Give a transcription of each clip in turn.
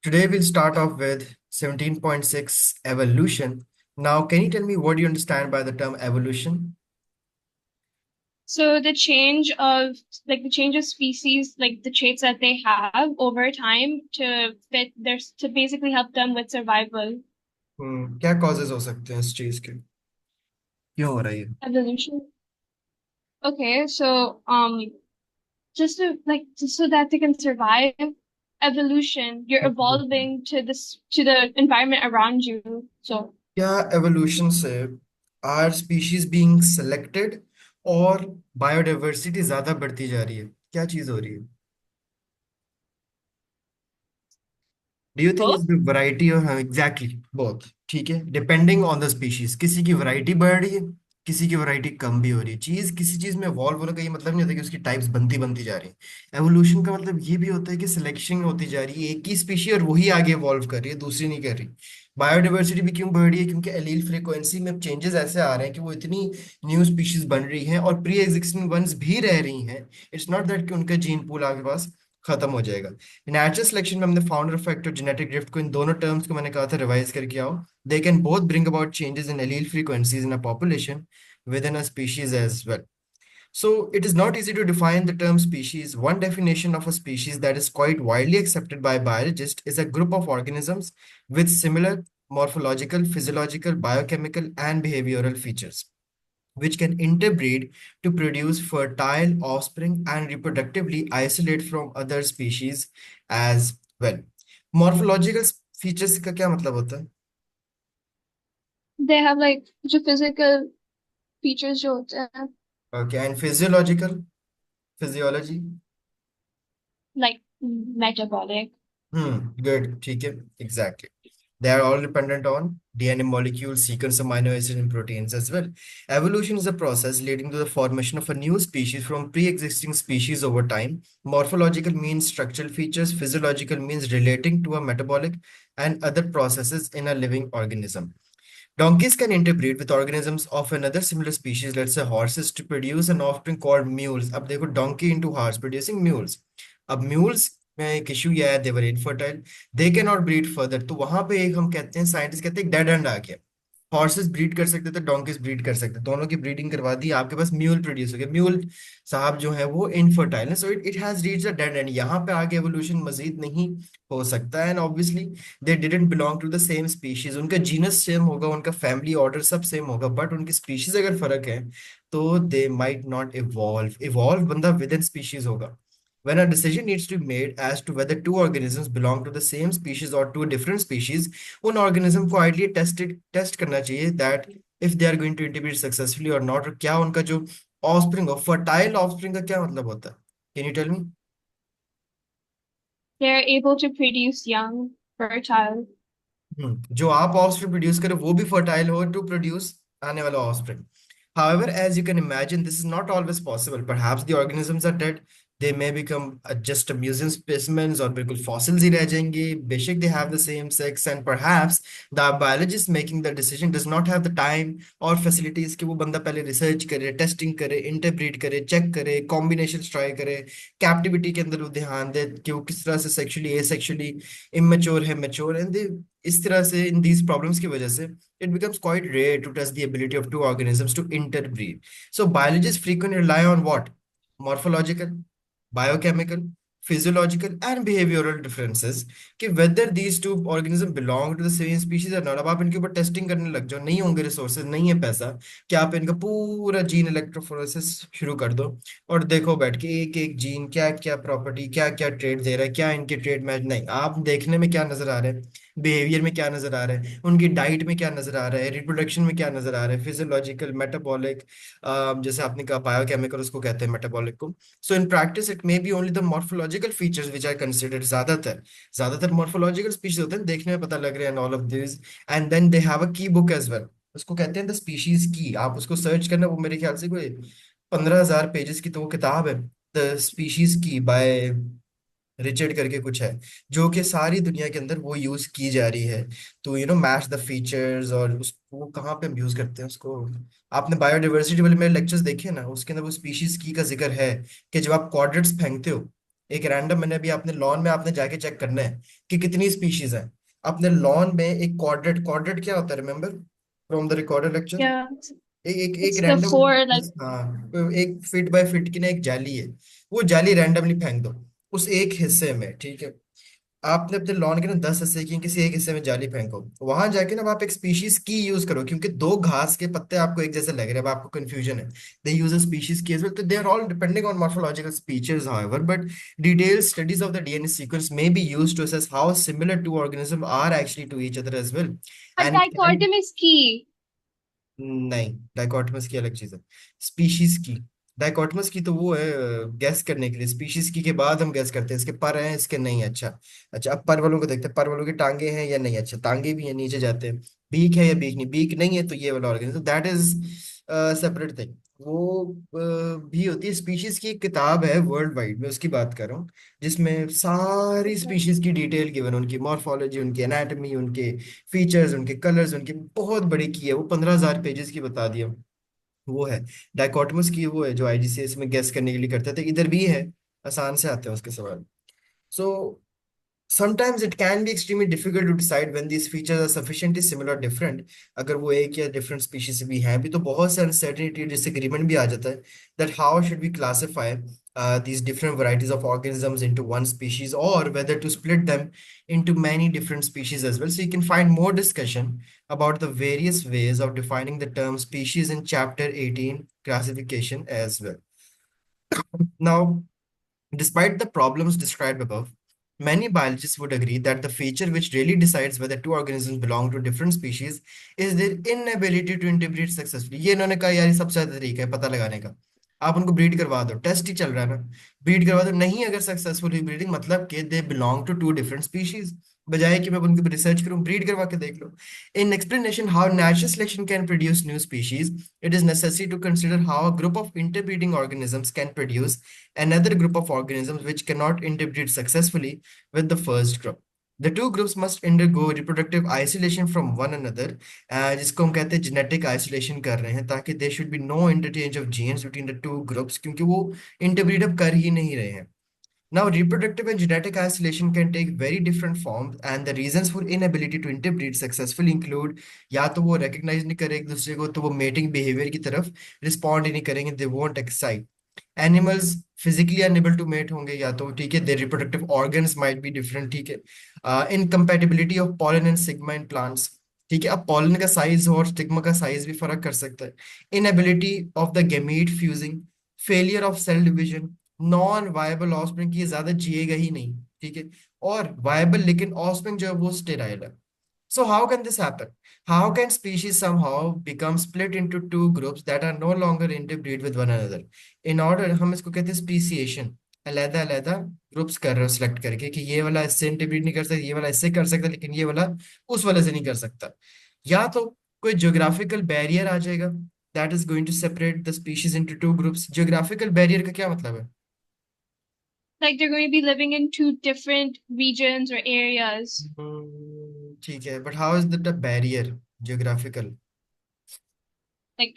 Today we'll start off with 17.6 evolution. Now, can you tell me what do you understand by the term evolution? So the change of the change of species, like the traits that they have over time to fit their to basically help them with survival, क्या causes हो सकते हैं इस चीज के? क्यों हो रहा है ये? evolution. Okay, so just so that they can survive evolution, you're Evolution. evolving to the environment around you. So क्या evolution से are species being selected और biodiversity ज्यादा बढ़ती जा रही है? क्या चीज हो रही है? Do you think is both. The variety और एग्जैक्टली बोथ? ठीक है, डिपेंडिंग ऑन द स्पीशीज किसी की वैरायटी बढ़ रही है, किसी की वैरायटी कम भी हो रही है। चीज किसी चीज में इवॉल्व होने का ये मतलब नहीं होता कि उसकी टाइप्स बनती बनती जा रही है। एवोल्यूशन का मतलब ये भी होता है कि सिलेक्शन होती जा रही है, एक ही स्पीशी और वही आगे इवॉल्व कर रही है, दूसरी नहीं कर रही। बायोडाइवर्सिटी भी क्यों बढ़ रही है? क्योंकि एलील फ्रीक्वेंसी में चेंजेस ऐसे आ रहे हैं कि वो इतनी न्यू स्पीशीज बन रही हैं और प्री एग्जिस्टिंग वंस भी रह रही हैं। इट्स नॉट दैट कि उनका जीन पूल आगे पास खत्म हो जाएगा। नेचुरल सिलेक्शन में हमने फाउंडर इफेक्ट और जेनेटिक ड्रिफ्ट को, इन दोनों टर्म्स को मैंने कहा था रिवाइज करके आओ। They can both bring about changes in allele frequencies in a population within a species as well. So it is not easy to define the term species. One definition of a species that is quite widely accepted by biologists is a group of organisms with similar morphological, physiological, biochemical, and behavioral features, which can interbreed to produce fertile offspring and reproductively isolate from other species as well. Morphological features का क्या मतलब होता है? They have like जो physical features जो होते हैं, Okay, and physiological, physiology. like metabolic. Good. ठीक है, exactly. They are all dependent on DNA molecules, sequence of amino acids, and proteins as well. Evolution is a process leading to the formation of a new species from pre-existing species over time. Morphological means structural features, physiological means relating to a metabolic and other processes in a living organism. Donkeys can interbreed with organisms of another similar species, let's say horses, to produce an offspring called mules. अब देखो, donkey into horse producing mules. अब mules में एक issue ये है, they were infertile, they cannot breed further। तो वहां पे एक हम कहते हैं, साइंटिस्ट कहते हैं, डेड एंड आ गया। हॉर्सेस ब्रीड कर सकते थे, डोंकीज ब्रीड कर सकते, दोनों की ब्रीडिंग करवा दी, आपके पास म्यूल प्रोड्यूस हो गया। म्यूल साहब जो है वो इनफर्टाइल है, so it has reached a dead end. यहाँ पे आगे एवोल्यूशन मजीद नहीं हो सकता है। And obviously they didn't belong to the same species. उनका जीनस सेम होगा, उनका फैमिली ऑर्डर सब सेम होगा, बट उनकी स्पीशीज अगर फर्क है तो they might not evolve. Evolve बंदा विद इन स्पीशीज होगा। When a decision needs to be made as to whether two organisms belong to the same species or two different species, उन organism को ideally test करना चाहिए that if they are going to interbreed successfully और not, और क्या उनका जो offspring हो, फर्टाइल ऑफस्प्रिंग का क्या मतलब होता है? Can you tell me? They're able to produce young, fertile. जो आप ऑफस्प्रिंग प्रोड्यूस करें वो भी फर्टाइल हो टू प्रोड्यूस आने वाला offspring. However, as you can imagine, this is not always possible. Perhaps the organisms are dead. They may become just a museum specimens, और बिल्कुल fossils ही रह जाएंगे। बेशक they have the same sex, and perhaps the biologist making the decision does not have the time और facilities कि वो बंदा पहले रिसर्च करे, टेस्टिंग करे, इंटरब्रीड करे, चेक करे, कॉम्बिनेशन ट्राई करे, कैप्टिविटी के अंदर वो ध्यान दे कि वो किस तरह से सेक्सुअली एसेक्सुअली इमेच्योर है, मेच्योर, एंड इस तरह से इन दीज प्रॉब्लम्स की वजह से it becomes quite rare to test the ability of two organisms to interbreed. So biologists frequently rely on what? Morphological, biochemical, physiological, and behavioral differences कि whether these two organisms belong to the same species or not। अब आप इनके ऊपर testing करने लग जाओ, नहीं होंगे रिसोर्सेज, नहीं है पैसा, कि आप इनका पूरा जीन इलेक्ट्रोफोरेसिस शुरू कर दो और देखो बैठ के एक एक जीन क्या क्या प्रॉपर्टी, क्या क्या ट्रेड दे रहा है, क्या इनके ट्रेड मैच। नहीं, आप देखने में क्या नजर आ रहा है, बिहेवियर में क्या नजर आ रहा है, उनकी डाइट में क्या नजर आ रहा है, रिप्रोडक्शन में क्या नजर आ रहा है, फिजियोलॉजिकल, मेटाबॉलिक, जैसे आपने कहा बायोकेमिकल उसको कहते हैं मेटाबॉलिक को। So in practice it may be only the morphological features which are considered. ज्यादातर मॉर्फोलॉजिकल स्पीशीज होते हैं, देखने में पता लग रहे हैं all of this. And then they have a key book as well, उसको कहते हैं द स्पीशीज की। आप उसको सर्च करना, वो मेरे ख्याल से कोई 15,000 पेजेस की तो वो किताब है, द स्पीशीज की बाय रिचर्ड करके कुछ है, जो कि सारी दुनिया के अंदर वो यूज की जा रही है। तो मैच द फीचर्स, और उस वो कहाँ पे हम यूज करते हैं उसको। आपने बायोडाइवर्सिटी वाले मेरे लेक्चर्स देखे ना, उसके अंदर वो स्पीशीज की का जिक्र है कि जब आप क्वाड्रेट्स फेंकते हो एक रैंडम, मैंने अभी अपने लॉन में आपने जाके चेक करना है कि कितनी स्पीशीज है अपने लॉन में। एक क्वाड्रेट, क्वाड्रेट क्या होता है, remember from the recorded lecture? Yeah, एक एक एक it's the random, four like हाँ, तो एक फीट बाय फीट की ना एक जाली है, वो जाली रैंडमली फेंक दो उस एक हिस्से में, ठीक है? आपने अपने लॉन के ना 10 हिस्से किए, किसी एक हिस्से में जाली फेंको, वहां जाके ना आप एक स्पीशीज की यूज करो, क्योंकि दो घास के पत्ते आपको एक जैसे लग रहे हैं, अब आपको कंफ्यूजन है। दे यूज अ स्पीशीज की as well, तो they are all depending on morphological features however, but detailed studies of the DNA sequence may be used to assess how similar two organisms are actually to each other as well, a and it can, dichotomous key. नहीं, डाइकोटमस की अलग चीज है, species की। डाइकोटमस की तो वो है गैस करने के लिए, स्पीशीज की के बाद हम गैस करते हैं इसके पर हैं इसके नहीं। अच्छा, अच्छा, अब पर वालों को देखते हैं, पर वालों की टांगे हैं या नहीं, अच्छा टांगे भी हैं, नीचे जाते हैं, बीक है या बीक नहीं, बीक नहीं है तो ये वाला organism, that is separate thing. वो भी होती है, स्पीशीज की एक किताब है वर्ल्ड वाइड में, उसकी बात कर रहा हूँ, जिसमें सारी Okay. स्पीशीज की डिटेल गिवन, उनकी मॉर्फोलॉजी, उनकी एनाटॉमी, उनके फीचर्स, उनके कलर्स, उनकी बहुत बड़ी की है वो, 15,000 पेजेस की बता दिया। वो है डाइकोटमस की, वो है जो आईजीसीएस में गेस करने के लिए करते थे, इधर भी है, आसान से आते हैं उसके सवाल। सो sometimes it can be extremely difficult to decide when these features are sufficiently similar or different। अगर वो एक या different species से भी हैं भी, तो बहुत से uncertainty disagreement भी आ जाता है, that how should we classify these different varieties of organisms into one species, or whether to split them into many different species as well. So you can find more discussion about the various ways of defining the term species in chapter 18 classification as well. Now, despite the problems described above, many biologists would agree that the feature which really decides whether two organisms belong to different species is their inability to interbreed successfully। ये इन्होंने कहा यार ये सबसे ज्यादा तरीका है पता लगाने का, आप उनको ब्रीड करवा दो, टेस्ट ही चल रहा है ना, ब्रीड करवा दो, नहीं अगर सक्सेसफुल ब्रीडिंग, मतलब कि they belong to two different species, बजाय कि मैं उनके ऊपर रिसर्च करूं, ब्रीड करवा के देख लो। In explanation how natural selection can produce new species, it is necessary to consider how a group of interbreeding organisms can produce another group of organisms which cannot interbreed successfully with the first group. The two groups must undergo reproductive isolation from one another, जिसको हम कहते हैं genetic isolation कर रहे हैं, ताकि there should be no interchange of genes between the two groups, क्योंकि वो interbreed अब कर ही नहीं रहे हैं। Now, reproductive and genetic isolation can take very different forms, and the reasons for inability to interbreed successfully include, या तो वो recognize नहीं करे एक दूसरे को, तो वो mating behavior की तरफ respond ही नहीं करेंगे, they won't excite। Animals physically unable to mate होंगे, या तो ठीक है, their reproductive organs might be different, ठीक है। Incompatibility of pollen and sigma in plants, ठीक है, अब पॉलन का साइज और स्टिग्मा का साइज भी फर्क कर सकता है। Inability of the gamete fusing, failure of cell division, non viable offspring की ये ज्यादा जिएगा ही नहीं, ठीक है, और वायबल लेकिन ऑस्प्रिंग जो है वो स्टेराइल है। So how can this happen? How can species somehow become split into two groups that are no longer interbreed with one another? In order, हम इसको कहते हैं speciation, अलग अलग ग्रुप्स कर रहे हो सिलेक्ट करके कि ये वाला इससे इंटरब्रीड नहीं कर सकता, ये वाला इससे कर सकता, लेकिन ये वाला उस वाले से नहीं कर सकता। या तो कोई ज्योग्राफिकल बैरियर आ जाएगा, that is going to separate the species into two groups. Geographical barrier का क्या मतलब है? Like they're going to be living in two different regions or areas. ठीक है, but how is that a barrier geographical? Like,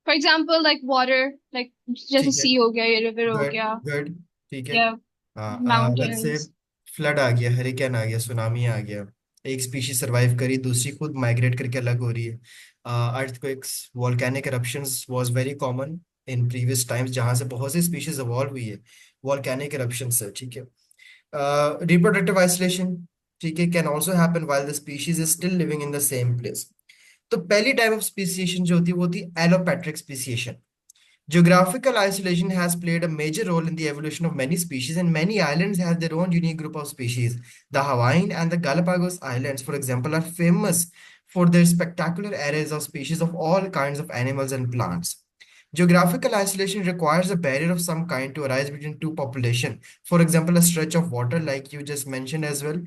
for example, like water, like just a ठीक है, sea ho gaya, या river ho good gaya, good, ठीक है। yeah, हाँ, let's say mountains. Flood आ गया, hurricane आ गया, सुनामी आ गया, एक स्पीशीज सरवाइव करी, दूसरी खुद माइग्रेट करके अलग हो रही है। Earthquakes, volcanic eruptions was very common in previous times, जहां से बहुत सी स्पीशीज इवॉल्व हुई है वॉल्केनिक eruption से, ठीक है। रिप्रोडक्टिव आइसोलेशन, ठीक है, can also happen while the species is still living in the same place. तो पहली टाइप ऑफ स्पीसिएशन जो होती है वो होती है allopatric speciation. Geographical isolation has played a major role in the evolution of many species, and many islands have their own unique group of species. The Hawaiian and the Galapagos Islands, for example, are famous for their spectacular arrays of species of all kinds of animals and plants. Geographical isolation requires a barrier of some kind to arise between two populations. For example, a stretch of water, like you just mentioned as well,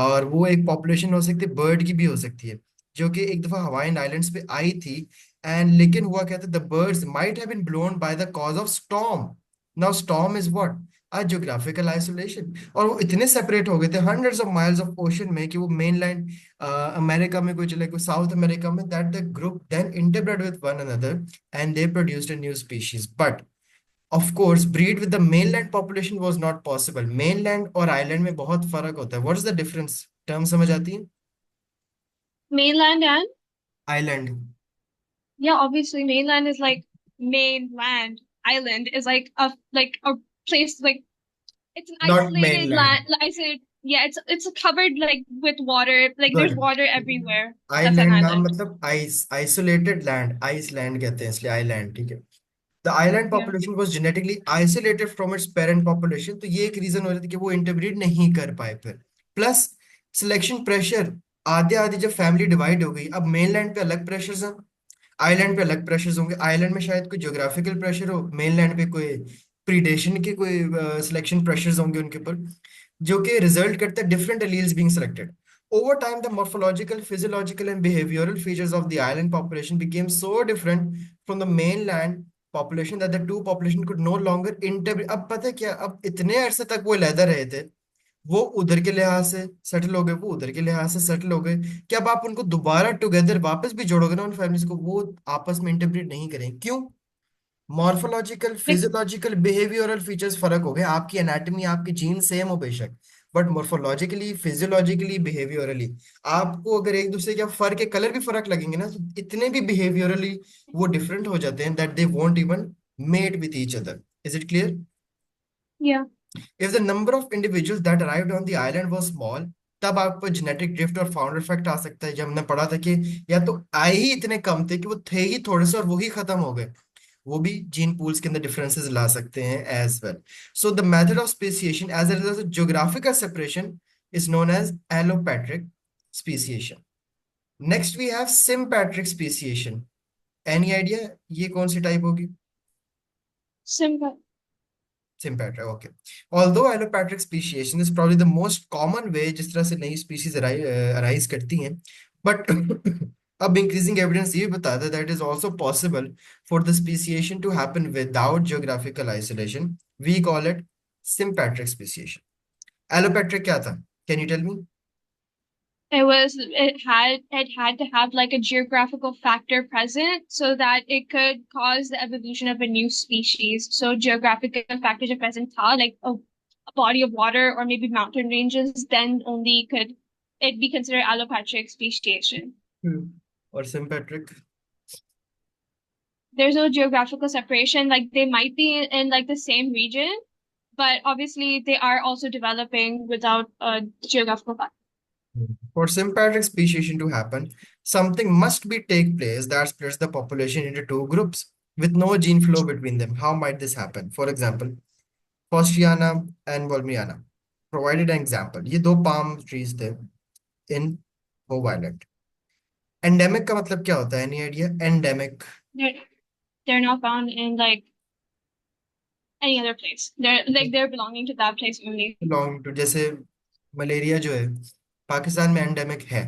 और वो एक population हो सकती है, bird की भी हो सकती है, जो कि एक दफा हवाइन आइलैंड्स पे आई थी, एंड लेकिन हुआ क्या था, the birds might have been blown by the cause of storm. Now storm is what, a geographical isolation, और वो इतने सेपरेट हो गए थे hundreds of miles of ocean में कि वो मेन लैंड अमेरिका में कोई चले, कोई साउथ अमेरिका में, that the group then interbred with one another and they produced a new species. But of course breed with the mainland population was not possible. Mainland और island में बहुत फर्क होता है। What is the difference? Term समझ आती है? Mainland and island, yeah, obviously mainland is like mainland. Island is like a place like it's an not isolated mainland. land. I said yeah, it's covered like with water. Like there's good. water everywhere. That's an island नाम island. मतलब ice, isolated land, Iceland कहते हैं इसलिए island, ठीक है। The island Yeah. Population was genetically isolated from its parent population, तो ये एक रीजन हो रही थी कि वो इंटरब्रीड नहीं कर पाए फिर। प्लस सिलेक्शन प्रेशर, आधे आधे जब फैमिली डिवाइड हो गई, अब मेनलैंड पे अलग प्रेशर्स हैं, आइलैंड पे अलग प्रेशर्स होंगे। आइलैंड में शायद कोई ज्योग्राफिकल प्रेशर हो, मेनलैंड पे कोई प्रीडेशन के कोई सिलेक्शन प्रेशर्स होंगे उनके ऊपर, जो कि रिजल्ट करते हैं different alleles being selected. Over time, the morphological, physiological, and behavioral features of the island population became so different from the mainland population that the two population could no longer interbreed। अब पता है क्या, अब इतने अरसे तक वो लहदा रहे थे, वो उधर के लिहाज से सेटल हो गए, वो उधर के लिहाज से सेटल हो गए, कि अब आप उनको दोबारा टुगेदर वापस भी जोड़ोगे ना उन फैमिलीज को, वो आपस में इंटरब्रीड नहीं करें। क्यों? Morphological, Like physiological, behavioural features फर्क हो गए। आपकी एनाटॉमी, आपकी जीन सेम हो बेशक, बट मॉर्फोलॉजिकली, फिजियोलॉजिकली, बिहेवियरली आपको अगर एक दूसरे के फर के कलर भी फर्क लगेंगे ना, तो इतने भी बिहेवियरली वो डिफरेंट हो जाते हैं that they won't even mate with each other. Is it clear? yeah. If the number of individuals that arrived on the island was small, तब आप पर जेनेटिक ड्रिफ्ट और फाउंडर इफेक्ट आ सकता है। जब हमने पढ़ा था कि या तो आए ही इतने कम थे कि वो थे ही थोड़े से और वो ही खत्म हो गए, वो भी जीन पूल्स के अंदर डिफरेंसेस ला सकते हैं as well. So the method of speciation as a result of geographical separation is known as allopatric speciation. Next we have sympatric speciation. Any idea ये कौन सी टाइप होगी? Simple. Sympatric, okay. Although allopatric speciation is probably the most common way जिस तरह से नई species arise करती हैं, but अब increasing evidence ये भी बताता है that it is also possible for the speciation to happen without geographical isolation. We call it sympatric speciation. Allopatric क्या था? Can you tell me? It had to have like a geographical factor present so that it could cause the evolution of a new species. So geographical factors are present था, like a body of water or maybe mountain ranges, then only could it be considered allopatric speciation. और sympatric? There's no geographical separation. Like they might be in like the same region, but obviously they are also developing without a geographical factor. For sympatric speciation to happen, something must be take place that splits the population into two groups with no gene flow between them. How might this happen? For example, Postiana and Volmiana provided an example. ये दो palm trees थे in Hove Island. Endemic का मतलब क्या होता है? Any idea? Endemic They're they're not found in like any other place. They're belonging to that place only. belong to, जैसे malaria जो है पाकिस्तान में एंडेमिक है,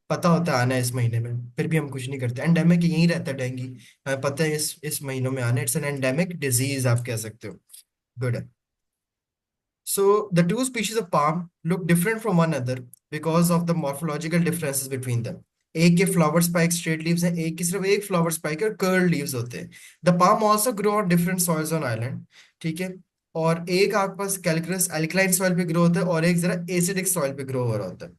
पता होता है आना है इस महीने में, फिर भी हम कुछ नहीं करते। एंडेमिक यहीं रहता है डेंगू, हमें पता है इस महीनों में आना है। इट्स एन एंडेमिक डिजीज आप कह सकते हो। गुड है। So the two species of palm look different from one another because of the morphological differences between them. एक के फ्लावर स्पाइक स्ट्रेट लीव्स हैं, एक की सिर्फ एक फ्लावर स्पाइक और कर्ल लीव्स होते हैं। The palm also grow on different soils on island, ठीक है। और एक आपके पास कैल्करस एल्कलाइन सॉइल पे ग्रो होता है और एक जरा एसिडिक सॉइल पे ग्रो हो रहा होता है।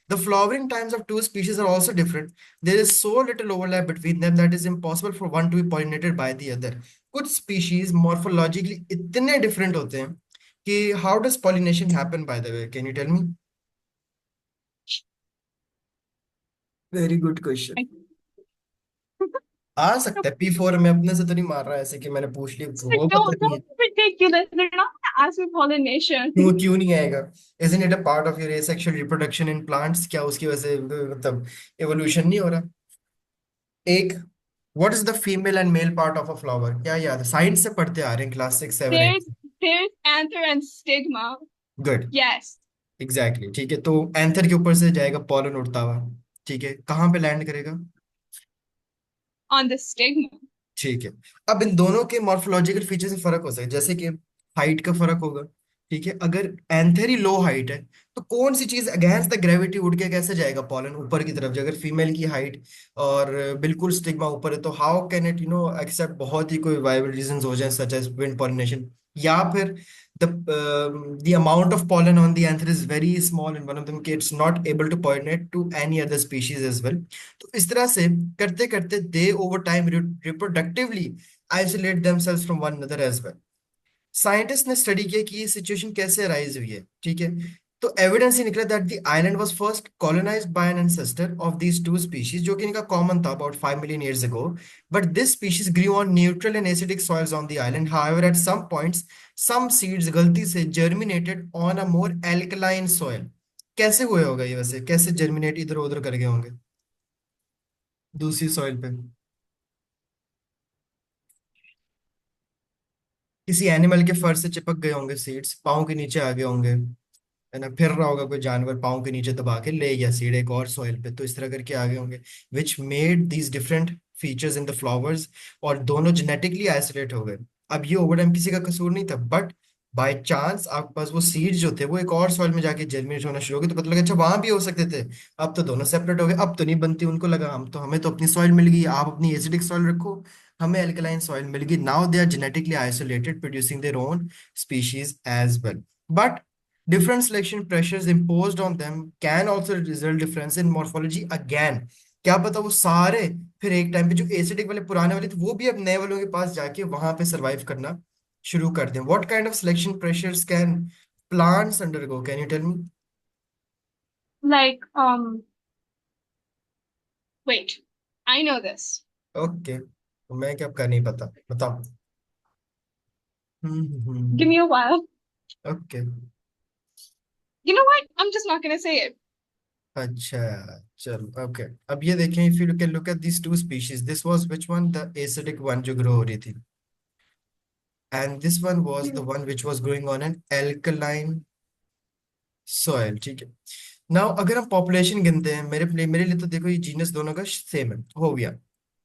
The flowering times of two species are also different. There is so little overlap between them that it is impossible for one to be pollinated by the other. कुछ species morphologically इतने different होते हैं कि how does pollination happen, by the way? Can you tell me? Very good question. Like, आ सकता है P4 में, अपने से तो नहीं मार रहा है ऐसे कि मैंने पूछ लिया, it's like, वो पता नहीं है। don't be ridiculous. They're not gonna ask for pollination. क्यों नहीं आएगा? Isn't it a part of your asexual reproduction in plants? क्या उसकी वजह से मतलब evolution नहीं हो रहा? एक, what is the female and male part of a flower? क्या याद है? साइंस से पढ़ते आ रहे हैं class 6 7 8। There's there's anther and stigma. Good, Yes, exactly, ठीक है। तो एंथर के ऊपर से जाएगा पॉलन उड़ता हुआ, ठीक है, कहाँ पे लैंड करेगा? on the stigma. ठीक है। अब इन दोनों के मॉर्फोलॉजिकल फीचर से फर्क हो सकता है, जैसे कि हाइट का फर्क होगा, ठीक है, अगर एंथर ही लो हाइट है, तो कौन सी चीज अगेंस्ट द ग्रेविटी उड़ के कैसे जाएगा पॉलन ऊपर की तरफ? अगर फीमेल की हाइट और बिल्कुल स्टिग्मा ऊपर है, तो हाउ कैन इट एक्सेप्ट? बहुत ही कोई वायबल रीजंस हो जाए, सच एज विंड पॉलिनेशन, या फिर the amount of pollen on the anther is very small in one of them, कि it's not able to pollinate to any other species as well. तो इस तरह से करते करते they over time reproductively isolate themselves from one another as well. Scientist ने study किया कि ये सिचुएशन कैसे अराइज हुई है, ठीक है। तो एविडेंस ही निकला that the island was first colonised by an ancestor of these two species, जो कि इनका कॉमन था about 5 million years ago. But this species grew on neutral and acidic soils on the island. However at some points some seeds गलती से germinated on a more alkaline soil. कैसे हुए होगा ये? वैसे कैसे जर्मिनेट इधर उधर कर गए होंगे दूसरी सॉइल पे? किसी एनिमल के फर से चिपक गए होंगे सीड्स, पाँव के नीचे आ गए होंगे, है ना, फिर रहा होगा कोई जानवर, पाँव के नीचे दबा के ले गया सीड एक और सॉइल पे, तो इस तरह करके आ गए होंगे, which made these different features in the flowers, और दोनों जेनेटिकली आइसोलेट हो गए। अब ये ओवरटाइम किसी का कसूर नहीं था, बट बाय चांस आपके पास वो सीड्स जो थे वो एक और सॉइल में जाके जर्मिनेट होना शुरू हो गए, तो पता लगा अच्छा वहां भी हो सकते थे। अब तो दोनों सेपरेट हो गए, अब तो नहीं बनती। उनको लगा हम तो, हमें तो अपनी सॉइल मिल गई, आप अपनी एसिडिक सॉइल रखो, हमें एल्कलाइन सॉइल मिल गई। Now they are genetically isolated, producing their own species as well. But different selection pressures imposed on them can also result difference in morphology again। क्या पता वो सारे फिर एक टाइम पे जो एसिडिक वाले पुराने वाले थे वो भी अब नए वालों के पास जाके वहां पे सरवाइव करना शुरू कर दें। What kind of selection pressures can plants undergo? Can you tell me? Like, wait, I know this. Okay, तो मैं क्या कर नहीं पता, बताओ। Give me a while. Okay. You know what? I'm just not gonna say it. अच्छा, चलो okay. अब ये देखें, if you can look at this two species, this was which one? The acidic one जो ग्रो हो रही थी, and this one was the one which was growing on an alkaline soil, ठीक है। नाउ अगर हम पॉपुलेशन गिनते हैं, मेरे लिए तो देखो ये जीनस दोनों का सेम है, हो गया।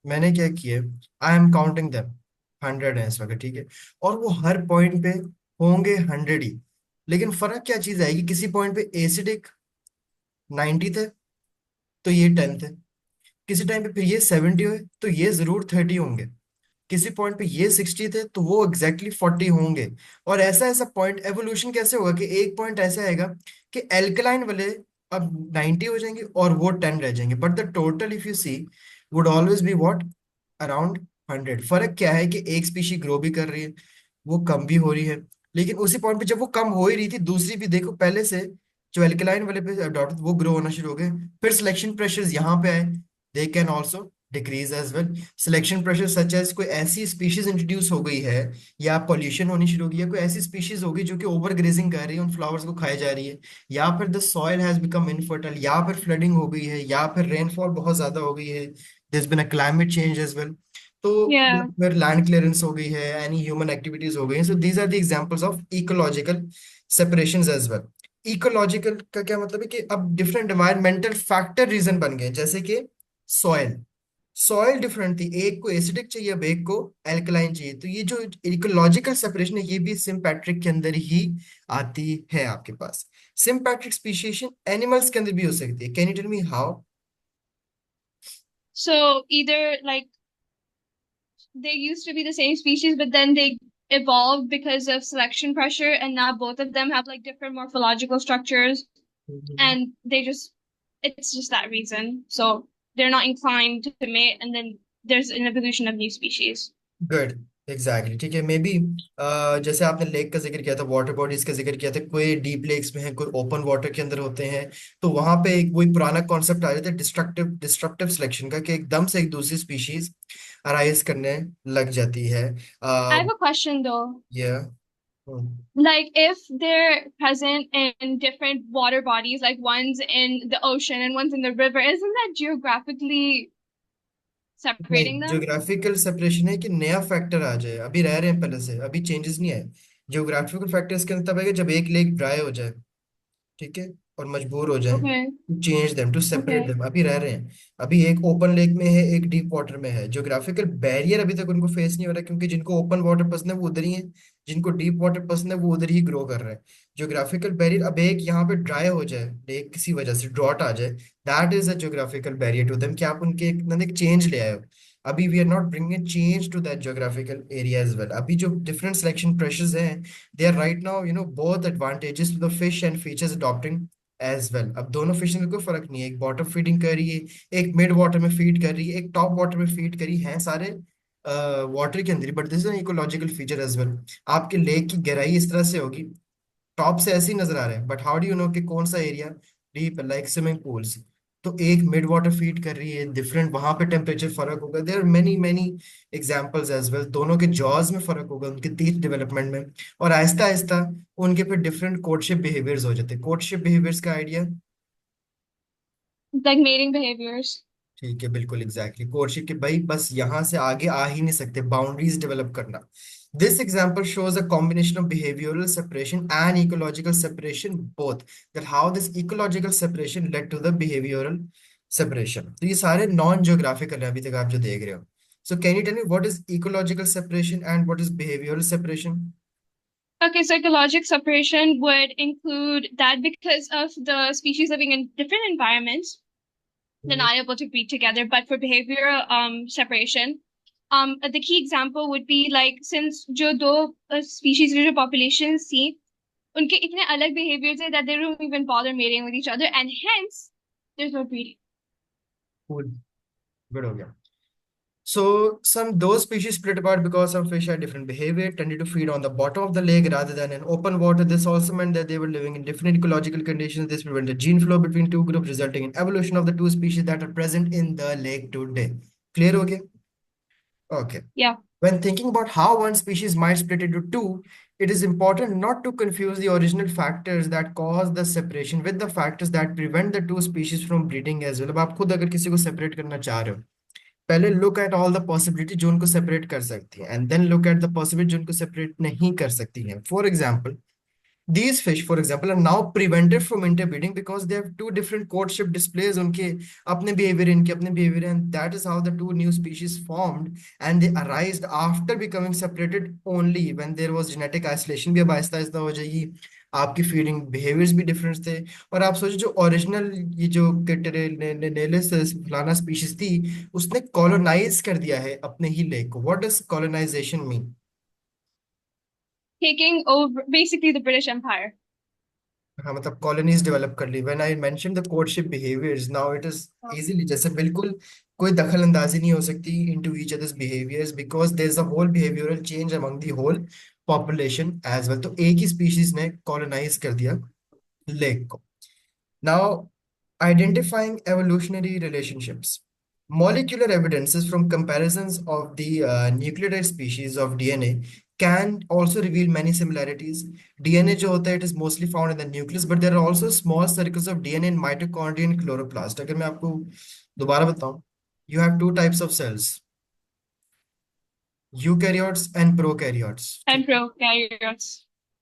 मैंने क्या किया, आई एम काउंटिंग देम, 100 है इस वक्त, ठीक है। और वो हर पॉइंट पे होंगे 100 ही, लेकिन फर्क क्या चीज आएगी, किसी पॉइंट पे एसिडिक 90 थे तो ये 10 थे, किसी टाइम पे फिर ये 70 हुए तो ये जरूर 30 होंगे, किसी पॉइंट पे ये 60 थे तो वो एग्जैक्टली 40 होंगे। और ऐसा ऐसा पॉइंट एवोल्यूशन कैसे होगा कि एक पॉइंट ऐसा आएगा कि एल्कलाइन वाले अब 90 हो जाएंगे और वो 10 रह जाएंगे, but the total if you see would always be what, around 100। फर्क क्या है कि एक स्पीशी ग्रो भी कर रही है, वो कम भी हो रही है, लेकिन उसी पॉइंट पे जब वो कम हो ही रही थी, दूसरी भी देखो पहले से जो एल्कलाइन वाले पे अडॉप्ट वो ग्रो होना शुरू हो गए। फिर सिलेक्शन प्रेशर्स यहाँ पे आए, they can also decrease as well. Selection pressure such as कोई ऐसी स्पीशीज इंट्रोड्यूस हो गई है, या पॉल्यूशन होनी शुरू हो गई है, कोई ऐसी स्पीशीज होगी जो कि ओवर ग्रेजिंग कर रही है, उन फ्लावर्स को खाई जा रही है, या फिर the soil has become infertile, या फिर फ्लडिंग हो गई है, या फिर रेनफॉल बहुत ज्यादा हो गई है, there been a climate change as well. तो या Yeah. फिर लैंड क्लियरेंस हो गई है, एनी ह्यूमन एक्टिविटीज हो गई हैं। So these are the examples of ecological separations as well. Ecological का क्या मतलब है कि अब डिफरेंट एनवायरमेंटल फैक्टर रीजन बन गए, जैसे कि सॉइल, सॉइल डिफरेंट थी, एक को एसिडिक चाहिए, अब एक को एल्कलाइन चाहिए। तो ये जो इकोलॉजिकल सेपरेशन है ये भी सिम्पैट्रिक के अंदर ही आती है आपके पास। सिम्पैट्रिक स्पीशीएशन एनिमल्स के अंदर भी हो सकती है, can you tell me how? So either like they used to be the same species, but then they evolved because of selection pressure, and now both of them have like different morphological structures, and they just it's just that reason. So they're not inclined to mate, and then there's an evolution of new species. Good, exactly, ठीक है। May be जैसे आपने lake का जिक्र किया था, water bodies का जिक्र किया था, कोई डीप लेक्स में है, कोई ओपन वाटर के अंदर होते हैं, तो वहां पे एक वही पुराना कॉन्सेप्ट आ जाता है डिस्ट्रक्टिव डिस्ट्रप्टिव सिलेक्शन का, कि एकदम से एक दूसरी स्पीशीज अराइज करने लग जाती है। I have a question though. ये Like if they're present in different water bodies, like one's in the ocean and one's in the river, isn't that geographically नहीं, separating them? ज्योग्राफिकल सेपरेशन है कि नया factor आ जाए, अभी रह रहे हैं पहले से, अभी चेंजेस नहीं आए। ज्योग्राफिकल फैक्टर्स के अंदर तब आएगा जब एक लेक ड्राई हो जाए, ठीक है, और मजबूर हो जाए Okay, to change them, to separate okay. Them. अभी रह रहे हैं, अभी एक ओपन लेक में है, एक डीप वाटर में है, ज्योग्राफिकल बैरियर अभी तक उनको फेस नहीं हो रहा, क्योंकि जिनको ओपन वाटर पसंद है वो उधर ही है, जिनको डीप वाटर पसंद है वो उधर ही ग्रो कर रहे हैं। ज्योग्राफिकल बैरियर, अब एक यहाँ पे ड्राई हो जाए, एक किसी वजह से ड्रॉट आ जाए, that is a geographical barrier to them, कि आप उनके एक चेंज ले आए हो। अभी we are not bringing change to that geographical area as well. अभी जो डिफरेंट सिलेक्शन प्रेशर्स हैं, they are right now both advantages to the fish and features adopting as well. अब दोनों फिश में कोई फर्क नहीं है, एक बॉटम फीडिंग कर रही है, एक मिड वाटर में फीड कर रही है, एक टॉप वाटर में फीड करी है, सारे वाटर के अंदर ही, but this is ecological feature as well. आपके लेक की गहराई इस तरह से होगी, टॉप से ऐसे ही नजर आ रहे हैं, but how do you know कि कौन सा area deep, like swimming pools. तो एक मिड वाटर फीड कर रही है, डिफरेंट वहां पे टेम्परेचर फर्क होगा, there are many many examples as well. दोनों के जॉज में फर्क होगा, उनके टीथ डेवलपमेंट में, और आहिस्ता आहिस्ता उनके पे डिफरेंट कोर्टशिप बिहेवियर्स हो जाते हैं। कोर्टशिप बिहेवियर्स का आइडिया? Like mating behaviors. ठीक है, बिल्कुल एग्जैक्टली कोर्टशिप, के भाई बस यहाँ से आगे आ ही नहीं सकते, बाउंड्रीज डेवलप करना। This example shows a combination of behavioural separation and ecological separation both, that how this ecological separation led to the behavioural separation. तो ये सारे नॉन ज्योग्राफिकल है अभी तक आप जो देख रहे हो। So can you tell me what is ecological separation and what is behavioural separation? Okay, psychological separation would include that because of the species living in different environments, they're not able to breed together. But for behavioral separation, the key example would be like since जो दो species की जो populations थी, उनके इतने अलग behaviors है that they don't even bother mating with each other, and hence there's no breeding. Cool, good हो गया। So some those species split apart because some fish had different behavior, tended to feed on the bottom of the lake rather than in open water. This also meant that they were living in different ecological conditions. This prevented gene flow between two groups, resulting in evolution of the two species that are present in the lake today. Clear? Okay. Okay. Yeah. When thinking about how one species might split into two, it is important not to confuse the original factors that cause the separation with the factors that prevent the two species from breeding as well. अब आप खुद अगर किसी को separate करना चाह रहे हो, पहले look at all the possibility जो उनको सेपरेट कर सकती है, and then look at the possibility जो उनको सेपरेट नहीं कर सकती है। For example, these fish for example are now prevented from interbreeding because they have two different courtship displays, उनके अपने behavior, इनके अपने behavior, and that is how the two new species formed, and they arised after becoming separated only when there was genetic isolation। भी अब आहिस्ता आहिस्ता हो जाएगी, आपकी feeding behaviours भी डिफरेंस थे। और आप सोचो जो ओरिजिनल ये जो नेलेस फलाना स्पीशीज थी, उसने कॉलोनाइज कर दिया है अपने ही लेक को। What does colonisation mean? Taking over basically the British Empire. हाँ, मतलब कॉलोनीज डेवलप कर ली। When I mention the courtship behaviours, now it is easily, जैसे बिल्कुल कोई दखल अंदाजी नहीं हो सकती into each others behaviours, because there is a whole behavioural change among the whole population as well. तो एक ही स्पीशीज ने कॉलोनाइज कर दिया लेक को। Now, identifying evolutionary relationships. Molecular evidences from comparisons of the nucleotide species of DNA can also reveal many similarities. DNA जो होता है, it is mostly found in the nucleus, but there are also small circles of DNA in mitochondria and chloroplast. अगर मैं आपको दोबारा बताऊं, you have two types of cells, eukaryotes and prokaryotes, And ठीक है? prokaryotes.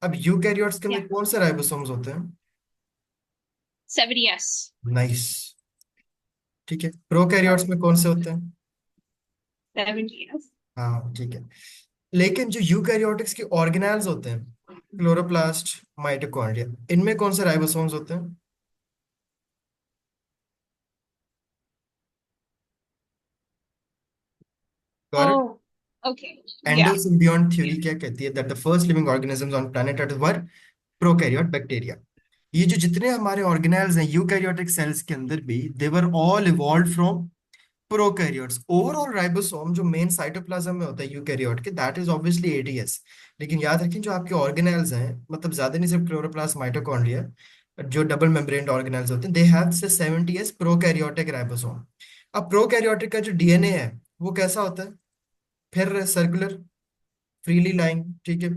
अब यूकैरियोट्स के Yeah. अंदर कौन से राइबोसोम्स होते हैं? 70S. नाइस, ठीक है। प्रोकैरियोट्स में कौन से होते हैं? 70S. हाँ, ठीक है। लेकिन जो यूकैरियोटिक्स के ऑर्गेनेल्स होते हैं, क्लोरोप्लास्ट, माइटोकॉन्ड्रिया, इनमें कौन से राइबोसोम्स होते हैं? Got it? Oh, okay. Yeah. Endosymbiont theory क्या कहती है? That the first living organisms on planet earth were prokaryote bacteria. ये जो जितने हमारे ऑर्गेनेल्स हैं यूकैरियोटिक सेल्स के अंदर भी, they were all evolve from prokaryotes. Overall ribosome जो मेन साइटोप्लाज्म में होता है यूकैरियोट के, दैट इज ऑब्वियसली एटीएस। लेकिन याद रखें जो आपके ऑर्गेनेल्स हैं, मतलब ज्यादा नहीं, सिर्फ क्लोरोप्लास्ट, माइटोकॉन्ड्रिया, जो डबल मेम्ब्रेन ऑर्गेनेल्स होते हैं, दे हैव से 70s प्रोकैरियोटिक राइबोसोम। अब प्रोकैरियोटिक का जो डीएनए है वो कैसा होता है? फिर सर्कुलर, फ्रीली लाइंग, ठीक है।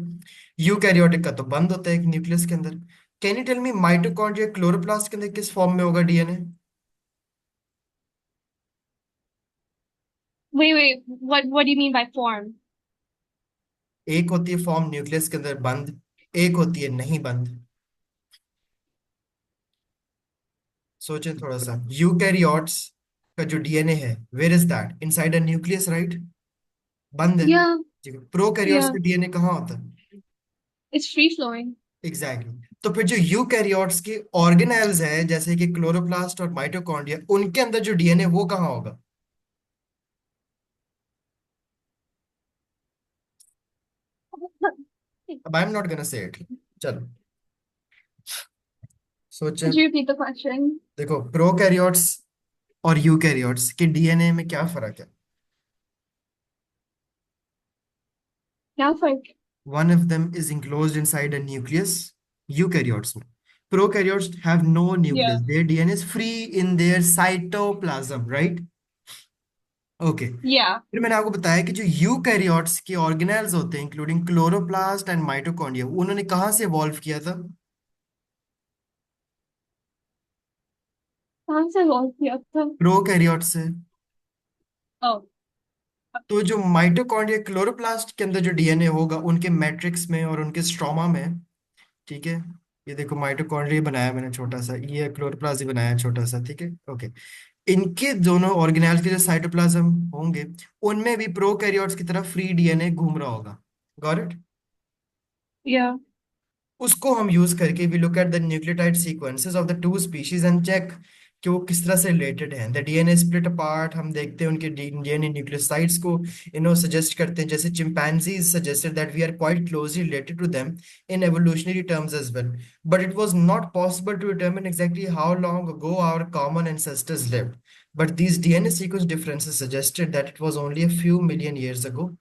यूकैरियोटिक का तो बंद होता है एक न्यूक्लियस के अंदर। Can you tell me mitochondria chloroplast के अंदर किस फॉर्म में होगा DNA? Wait. What do you mean by form? एक होती है फॉर्म न्यूक्लियस के अंदर बंद, एक होती है नहीं बंद। सोचें थोड़ा सा, यूकैरियोट्स का जो डीएनए है, where is that? Inside a nucleus, right? बंद है, Yeah. ठीक है। Prokaryotes Yeah. का डीएनए कहाँ होता है? It's free flowing. एग्जैक्टली तो फिर जो यूकैरियोट्स के ऑर्गेनेल्स हैं जैसे कि क्लोरोप्लास्ट और माइटोकॉन्ड्रिया उनके अंदर जो डीएनए वो कहाँ होगा? अब I am not gonna say it. चलो सोचें। Could you repeat the question? देखो प्रोकैरियोट्स और यूकैरियोट्स के डीएनए में क्या फर्क है? क्या फर्क? One of them is enclosed inside a nucleus, eukaryotes. Prokaryotes have no Yeah. nucleus. Their DNA is free in their cytoplasm, right? Okay. Yeah. फिर मैंने आपको बताया कि जो यूकैरियोट्स के ऑर्गेनेल्स होते हैं इंक्लूडिंग क्लोरोप्लास्ट एंड माइटोकॉन्ड्रिया उन्होंने कहाँ से इवॉल्व किया था? कहाँ से लॉन्च किया था? प्रोकैरियोट से। Oh. तो जो माइटोकॉन्ड्रिया क्लोरोप्लास्ट के अंदर जो डीएनए होगा उनके मैट्रिक्स में और उनके स्ट्रोमा में, ठीक है, ये देखो माइटोकॉन्ड्रिया बनाया मैंने छोटा सा, ये क्लोरोप्लास्ट ही बनाया छोटा सा, ठीक है, ओके। इनके दोनों ऑर्गेनेल्स के जो साइटोप्लाज्म होंगे उनमें भी प्रोकैरियोट्स की तरह फ्री डीएनए घूम रहा होगा। Got it? Yeah. उसको हम यूज करके we look at the nucleotide sequences of the two species and check कि वो किस तरह से रिलेटेड हैं। द डीएनए स्प्लिट अपार्ट, हम देखते हैं उनके डीएनए न्यूक्लियोसाइड्स को, सजेस्ट करते हैं जैसे chimpanzees suggested that we are quite closely related to them in evolutionary terms as well, but it was not possible to determine exactly how long ago our common ancestors lived, but these DNA sequence differences suggested that it was only a few million years ago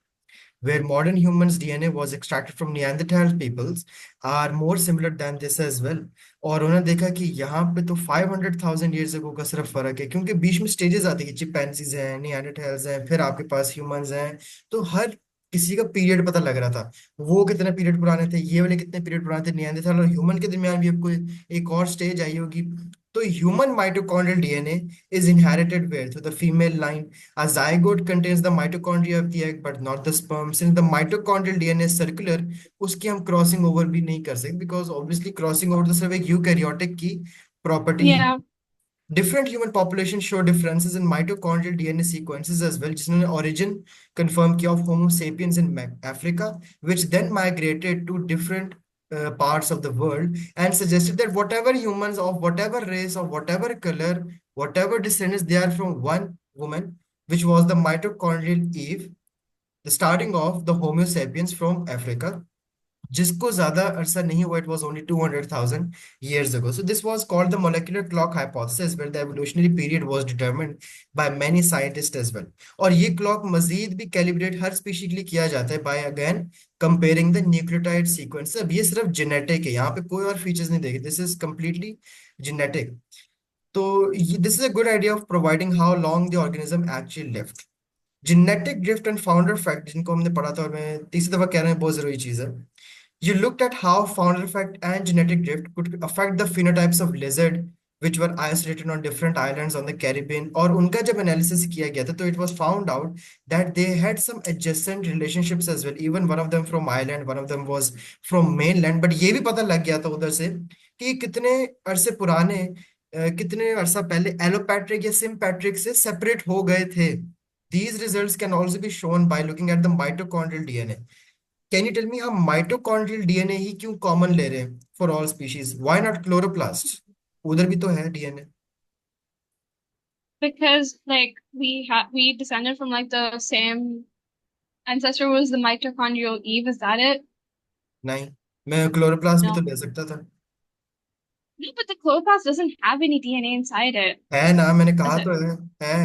where modern humans DNA was extracted from Neanderthal peoples are more similar than this as well। और उन्होंने देखा कि यहाँ पे तो 500,000 years ago का सिर्फ फर्क है, क्योंकि बीच में स्टेजेस आती है, चिंपैंजीज हैं, नियंडरथाल्स हैं, फिर आपके पास ह्यूमंस हैं। तो हर किसी का पीरियड पता लग रहा था, वो कितने पीरियड पुराने थे, ये वाले कितने पीरियड पुराने थे, नियंडरथाल और ह्यूमन के दरमियान भी अब कोई एक और स्टेज आई होगी। तो human mitochondrial DNA is inherited where through the female line. A zygote contains the mitochondria of the egg but not the sperm. Since the mitochondrial DNA is circular, उसकी हम क्रॉसिंग ओवर भी नहीं कर सकते because obviously crossing over तो सिर्फ एक eukaryotic की property he. Yeah. Different human populations show differences in mitochondrial DNA sequences as well, जिन्होंने origin confirm किया of Homo sapiens in Africa, which then migrated to different parts of the world and suggested that whatever humans of whatever race, of whatever color, whatever descendants, they are from one woman, which was the mitochondrial Eve, the starting of the Homo sapiens from Africa, जिसको ज्यादा अरसा नहीं हुआ, it was only 200,000 years ago. So this was called the molecular clock hypothesis where the evolutionary period was determined by many scientists as well। और ये clock मजीद भी calibrate हर species के लिए किया जाता है by again comparing the nucleotide sequence. अब ये सिर्फ जेनेटिक है, यहाँ पे कोई और फीचर्स नहीं देखे, दिस इज कम्प्लीटली जेनेटिक। तो this is a good idea of providing how long the organism actually lived. Genetic drift and founder fact जिनको हमने पढ़ा था और मैं तीसरी दफा कह रहा हूँ, बहुत जरूरी चीज है। You looked at how founder effect and genetic drift could affect the phenotypes of lizard which were isolated on different islands on the Caribbean। और उनका जब एनालिसिस किया गया था तो it was found out that they had some adjacent relationships as well, even one of them from Ireland, one of them was from mainland। but ये भी पता लग गया था उधर से कि कितने अरसे पुराने कितने अरसा पहले एलोपैट्रिक या सिम्पैट्रिक से सेपरेट हो गए थे। These results can also be shown by looking at the mitochondrial DNA। Can you tell me हम माइटोकॉन्ड्रियल डीएनए ही क्यों कॉमन ले रहे हैं for all species, why not chloroplast? उधर भी तो है DNA. Because like we descended from like the same ancestor was the mitochondrial Eve. Is that it? नहीं, मैं क्लोरोप्लास्ट भी तो No. ले सकता था। No, but the chloroplast doesn't have any DNA inside it, है ना, मैंने does कहा it? तो है।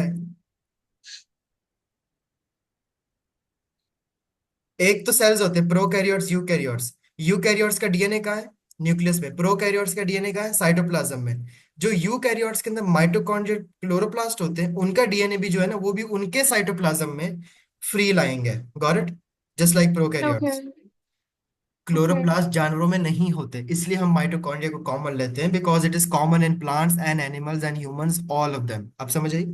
एक तो सेल्स होते हैं प्रोकैरियोट्स यूकैरियोट्स। यूकैरियोट्स का डीएनए कहाँ है? न्यूक्लियस में। प्रोकैरियोट्स का डीएनए कहाँ है? साइटोप्लाज्म में। जो यूकैरियोट्स के अंदर माइटोकॉन्ड्रियल क्लोरोप्लास्ट होते हैं उनका डीएनए भी जो है ना वो भी उनके साइटोप्लाज्म में फ्री लाइंग है। Got it? Just like prokaryotes. Okay. Okay. Chloroplast जानवरों में नहीं होते, इसलिए हम माइटोकॉन्ड्रिया को कॉमन लेते हैं because it is common in plants and animals and humans all of them. आप समझ आई?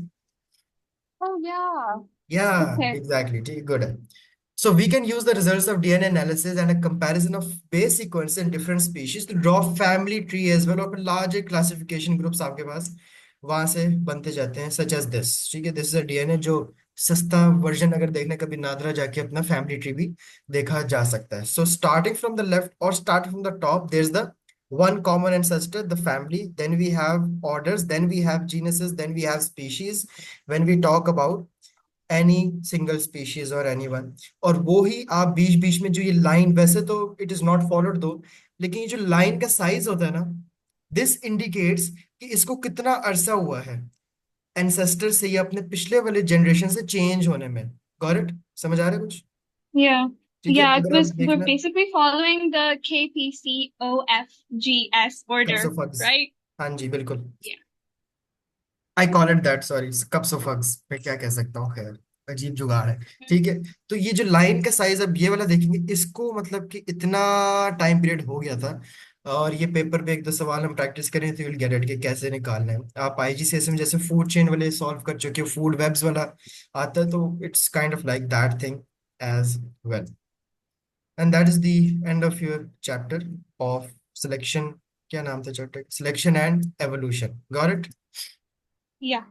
Oh yeah. या Okay. एग्जैक्टली, ठीक, गुड है। So we can use the results of DNA analysis and a comparison of base sequences in different species to draw family tree as well, और फिर larger classification groups आपके पास वहां से बनते जाते हैं such as this। ठीक है, दिस इज अ डीएनए जो सस्ता वर्जन अगर देखने, कभी नादरा जाके अपना फैमिली ट्री भी देखा जा सकता है. So starting from the left और starting from the top, there is the one common ancestor, the family. Then we have orders, then we have genuses, then we have species. When we talk about any single species or anyone, और वो ही आप बीच बीच में जो ये line, वैसे तो it is not followed दो, लेकिन ये जो लाइन का साइज होता है ना, दिस इंडिकेट्स कि इसको कितना अरसा हुआ है एंसेस्टर से, ये अपने पिछले वाले जनरेशन से चेंज होने में. Got it? समझ आ रहा है कुछ? Yeah. ठीक है, Yeah, अगर आप because we're देखना. basically following the KPCOFGS order, कप्सोफग्स. right? हाँ जी बिल्कुल. Yeah. I call it that, sorry, कप्सोफग्स. मैं क्या कह सकता हूँ, खैर अजीब जुगाड़ है. ठीक है. तो ये जो लाइन का साइज, अब ये वाला देखेंगे इसको, मतलब कि इतना टाइम पीरियड हो गया था. और ये पेपर पे एक दो सवाल हम प्रैक्टिस करें तो यूल गेट इट, कि कैसे निकालना है. आप आईजीसीएस में जैसे फूड चेन वाले सॉल्व कर चुके हो, फूड वेब्स वाला आता है, तो it's kind of like that thing as well. And that is the end of your chapter of selection. क्या नाम था chapter? Selection and evolution. Got it? Yeah.